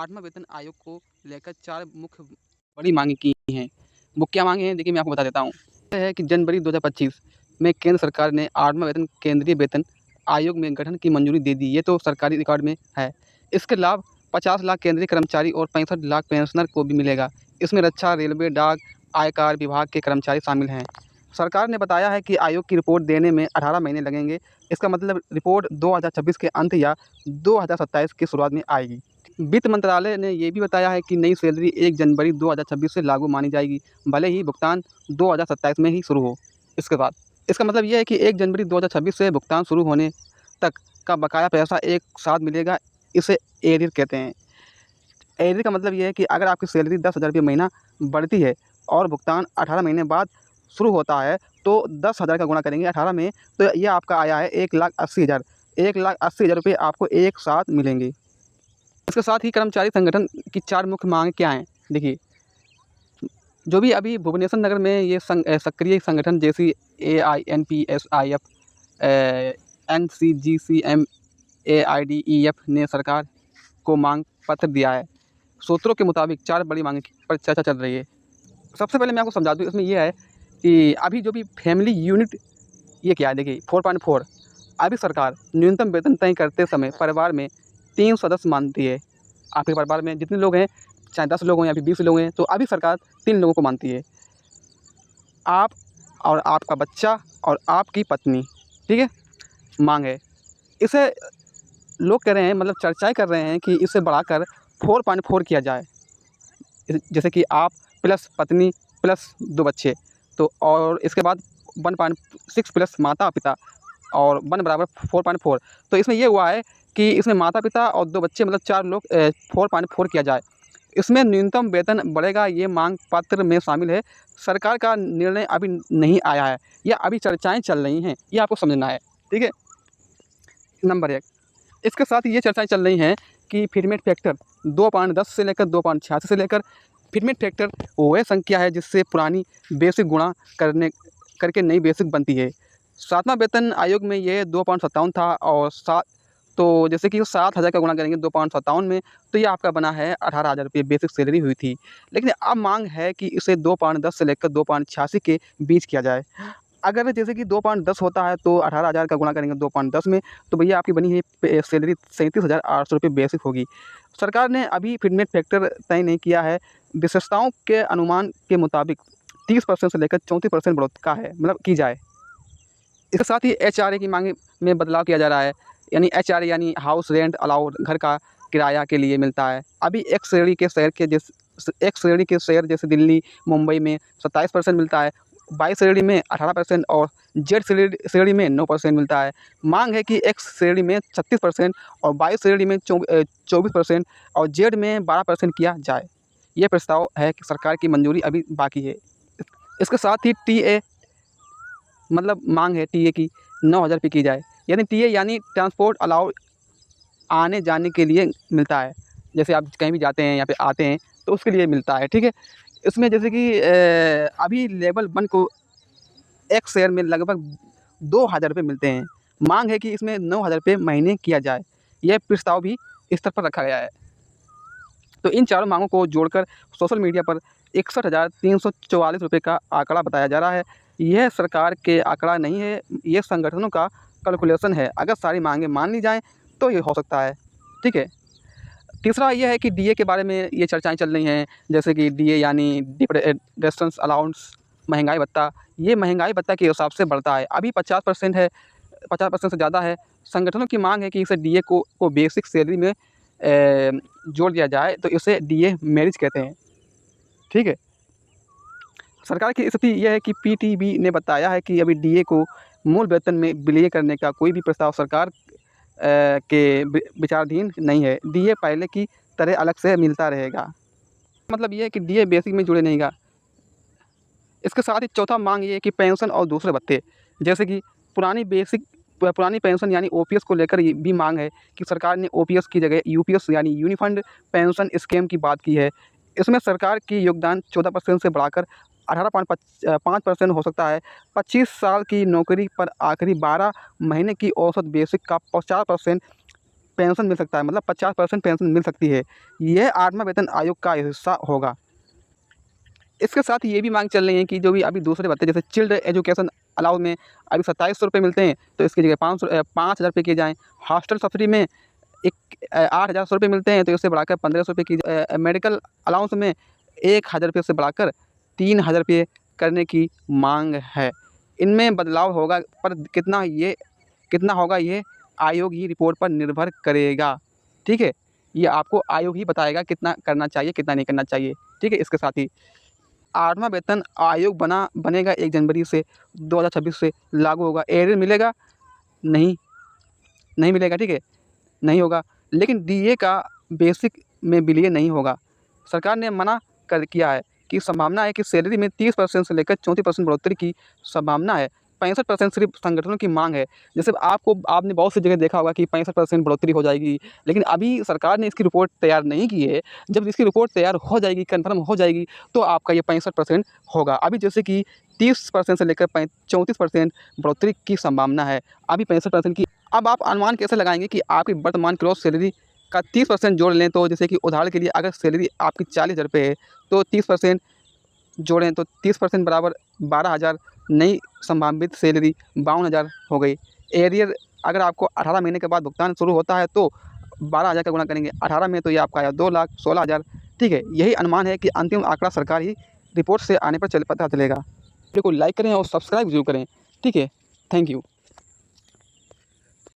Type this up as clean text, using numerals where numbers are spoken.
8वां वेतन आयोग को लेकर 4 मुख्य बड़ी माँगें की हैं। वो क्या माँगे हैं देखिए मैं आपको बता देता हूँ। यह है कि जनवरी 2025 में केंद्र सरकार ने 8वां वेतन केंद्रीय वेतन आयोग में गठन की मंजूरी दे दी। ये तो सरकारी रिकॉर्ड में है। इसके लाभ 50 लाख केंद्रीय कर्मचारी और 65 लाख पेंशनर को भी मिलेगा। इसमें रक्षा, रेलवे, डाक, आयकर विभाग के कर्मचारी शामिल हैं। सरकार ने बताया है कि आयोग की रिपोर्ट देने में 18 महीने लगेंगे। इसका मतलब रिपोर्ट 2026 के अंत या 2027 की शुरुआत में आएगी। वित्त मंत्रालय ने ये भी बताया है कि नई सैलरी 1 जनवरी 2026 से लागू मानी जाएगी, भले ही भुगतान 2027 में ही शुरू हो। इसके बाद इसका मतलब ये है कि 1 जनवरी 2026 से भुगतान शुरू होने तक का बकाया पैसा एक साथ मिलेगा। इसे एरियर कहते हैं। एरियर का मतलब ये है कि अगर आपकी सैलरी 10,000 रुपये महीना बढ़ती है और भुगतान 18 महीने बाद शुरू होता है, तो 10,000 का गुणा करेंगे 18 में, तो ये आपका आया है 1,80,000। 1,80,000 रुपये आपको एक साथ मिलेंगे। इसके साथ ही कर्मचारी संगठन की 4 मुख्य मांगें क्या हैं? देखिए, जो भी अभी भुवनेश्वर नगर में ये सक्रिय संगठन जैसी AINPSIF, NCGCM, AIDEF ने सरकार को मांग पत्र दिया है। सूत्रों के मुताबिक 4 बड़ी मांगें पर चर्चा चल रही है। सबसे पहले मैं आपको समझा दूँ, इसमें ये है कि अभी जो भी फैमिली यूनिट ये क्या है देखिए 4.4, अभी सरकार न्यूनतम वेतन तय करते समय परिवार में 3 सदस्य मानती है। आपके परिवार में जितने लोग हैं, चाहे 10 लोग हों या फिर 20 लोग हैं, तो अभी सरकार 3 लोगों को मानती है। आप और आपका बच्चा और आपकी पत्नी, ठीक है? माँग है। इसे लोग कह रहे हैं, मतलब चर्चाएँ कर रहे हैं कि इसे बढ़ाकर 4.4 किया जाए। जैसे कि आप प्लस पत्नी प्लस 2 बच्चे, तो और इसके बाद 1.6 प्लस माता-पिता और 1 बराबर 4.4। तो इसमें ये हुआ है कि इसमें माता-पिता और 2 बच्चे मतलब 4 लोग 4.4 किया जाए। इसमें न्यूनतम वेतन बढ़ेगा, ये मांग पत्र में शामिल है। सरकार का निर्णय अभी नहीं आया है, या अभी चर्चाएँ चल रही हैं, ये आपको समझना है, ठीक है? नंबर 1, इसके साथ ये चर्चाएँ चल रही हैं कि फिटमेट फैक्टर 2.10 से लेकर 2.86 से लेकर फिटमेट फैक्टर वह संख्या है जिससे पुरानी बेसिक गुणा करके नई बेसिक बनती है। 7वां वेतन आयोग में ये 2.57 था और तो जैसे कि 7,000 का गुणा करेंगे 2.57 में, तो ये आपका बना है 18,000 रुपये बेसिक सैलरी हुई थी। लेकिन अब मांग है कि इसे 2.10 से लेकर 2.86 के बीच किया जाए। अगर जैसे कि 2.10 होता है तो 18,000 का गुणा करेंगे 2.10 में, तो भैया आपकी बनी है सैलरी 37,800 रुपये बेसिक होगी। सरकार ने अभी फिटमेट फैक्टर तय नहीं किया है। विशेषताओं के अनुमान के मुताबिक 30% से लेकर 34% बढ़ोतरी का है, मतलब की जाए। इसके साथ ही HRA की मांग में बदलाव किया जा रहा है। यानी HRA यानी हाउस रेंट अलाउड, घर का किराया के लिए मिलता है। अभी एक श्रेणी के शहर जैसे दिल्ली, मुंबई में 27% मिलता है, 22 श्रेणी में 18% और जेड श्रेणी में 9% मिलता है। मांग है कि एक्स श्रेणी में 36% और 22 श्रेणी में 24% और जेड में 12% किया जाए। ये प्रस्ताव है कि सरकार की मंजूरी अभी बाकी है। इसके साथ ही टीए, मतलब मांग है टीए की 9,000 रुपये की जाए। यानी टीए यानी ट्रांसपोर्ट अलाउड, आने जाने के लिए मिलता है। जैसे आप कहीं भी जाते हैं या फिर आते हैं तो उसके लिए मिलता है, ठीक है? इसमें जैसे कि अभी लेवल 1 को एक शेयर में लगभग 2,000 रुपये मिलते हैं। मांग है कि इसमें 9,000 रुपये महीने किया जाए। यह प्रस्ताव भी स्तर पर रखा गया है। तो इन चारों मांगों को जोड़कर सोशल मीडिया पर 61,344 रुपये का आंकड़ा बताया जा रहा है। यह सरकार के आंकड़ा नहीं है, ये संगठनों का कैलकुलेशन है। अगर सारी मांगें मान ली जाएँ तो ये हो सकता है, ठीक है? तीसरा ये है कि डीए के बारे में ये चर्चाएँ चल रही हैं, जैसे कि डीए यानी डिप्रेशंस अलाउंस, महंगाई भत्ता। ये महंगाई भत्ता के हिसाब से बढ़ता है। अभी 50% है, 50% से ज़्यादा है। संगठनों की मांग है कि इसे डीए को बेसिक सैलरी में जोड़ दिया जाए, तो इसे डीए मेरिज कहते हैं, ठीक है? सरकार की स्थिति यह है कि पीटीबी ने बताया है कि अभी डीए को मूल वेतन में विलय करने का कोई भी प्रस्ताव सरकार के विचाराधीन नहीं है। डीए पहले की तरह अलग से मिलता रहेगा। मतलब ये है कि डीए बेसिक में जुड़े नहीं गा। इसके साथ ही चौथा मांग ये है कि पेंशन और दूसरे भत्ते, जैसे कि पुरानी पेंशन यानी ओपीएस को लेकर ये भी मांग है कि सरकार ने ओपीएस की जगह यूपीएस यानी यूनिफंड पेंशन स्कीम की बात की है। इसमें सरकार की योगदान 14% से बढ़ाकर 18.5% हो सकता है। 25 साल की नौकरी पर आखिरी 12 महीने की औसत बेसिक का 50% पेंशन मिल सकता है, मतलब 50% पेंशन मिल सकती है। यह 8वां वेतन आयोग का हिस्सा होगा। इसके साथ ये भी मांग चल रही है कि जो भी अभी दूसरे भत्ते जैसे चिल्ड एजुकेशन अलाउंस में अभी 2700 रुपये मिलते हैं, तो इसकी जगह 5,000 रुपये किए जाएँ। हॉस्टल सब्सिडी में 8,100 रुपये मिलते हैं, तो इससे बढ़ाकर 1,500 रुपये की मेडिकल अलाउंस में 1,000 रुपये से बढ़ाकर 3,000 रुपये करने की मांग है। इनमें बदलाव होगा, पर कितना होगा ये आयोग ही रिपोर्ट पर निर्भर करेगा। ठीक है, ये आपको आयोग ही बताएगा कितना करना चाहिए, कितना नहीं करना चाहिए। ठीक है, इसके साथ ही 8वां वेतन आयोग बनेगा 1 जनवरी से 2026 से लागू होगा। एरियर मिलेगा? नहीं मिलेगा। ठीक है, नहीं होगा। लेकिन डीए का बेसिक में विलय नहीं होगा। सरकार ने मना कर किया है कि संभावना है कि सैलरी में 30% से लेकर 34% बढ़ोतरी की संभावना है। 65% सिर्फ संगठनों की मांग है। जैसे आपने बहुत सी जगह देखा होगा कि 65% बढ़ोतरी हो जाएगी, लेकिन अभी सरकार ने इसकी रिपोर्ट तैयार नहीं की है। जब इसकी रिपोर्ट तैयार हो जाएगी, कन्फर्म हो जाएगी, तो आपका ये 65% होगा। अभी जैसे कि 30% से लेकर 34% बढ़ोतरी की संभावना है, अभी 65% की। अब आप अनुमान कैसे लगाएंगे कि आपकी वर्तमान ग्रॉस सैलरी का 30% जोड़ लें, तो जैसे कि उदाहरण के लिए अगर सैलरी आपकी 40,000 रुपये है, तो 30% जोड़ें तो 30% बराबर 12,000, नई संभावित सैलरी 52,000 हो गई। एरियर अगर आपको 18 महीने के बाद भुगतान शुरू होता है, तो 12,000 का गुणा करेंगे 18 में, तो ये आपका आया 2,16,000। ठीक है, यही अनुमान है कि अंतिम आंकड़ा सरकार ही रिपोर्ट से आने पर पता चलेगा। वीडियो को लाइक करें और सब्सक्राइब जरूर करें। ठीक है, थैंक यू।